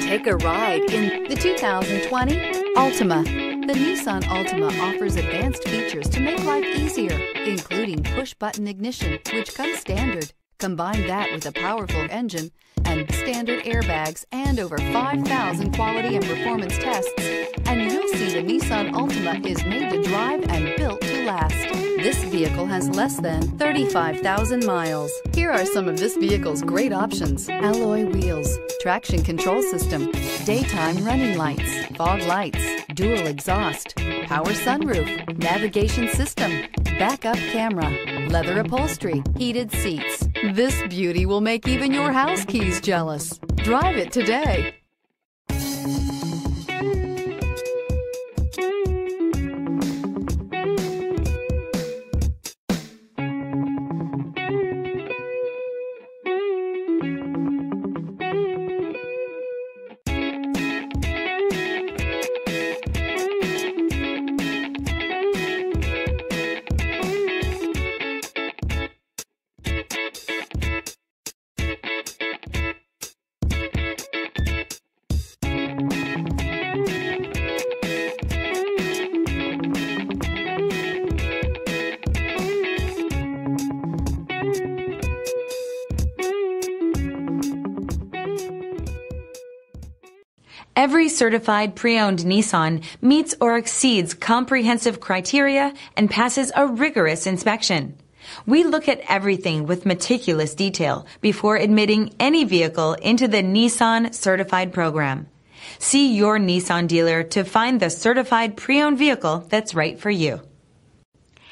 Take a ride in the 2020 Altima. The Nissan Altima offers advanced features to make life easier, including push-button ignition, which comes standard. Combine that with a powerful engine and standard airbags and over 5,000 quality and performance tests, and you'll see the Nissan Altima is made to drive and built to last. This vehicle has less than 35,000 miles. Here are some of this vehicle's great options: alloy wheels, traction control system, daytime running lights, fog lights, dual exhaust, power sunroof, navigation system, backup camera, leather upholstery, heated seats. This beauty will make even your house keys jealous. Drive it today. Every certified pre-owned Nissan meets or exceeds comprehensive criteria and passes a rigorous inspection. We look at everything with meticulous detail before admitting any vehicle into the Nissan Certified Program. See your Nissan dealer to find the certified pre-owned vehicle that's right for you.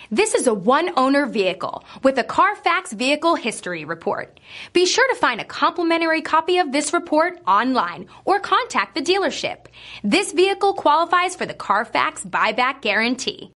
This is a one-owner vehicle with a Carfax Vehicle History Report. Be sure to find a complimentary copy of this report online or contact the dealership. This vehicle qualifies for the Carfax Buyback Guarantee.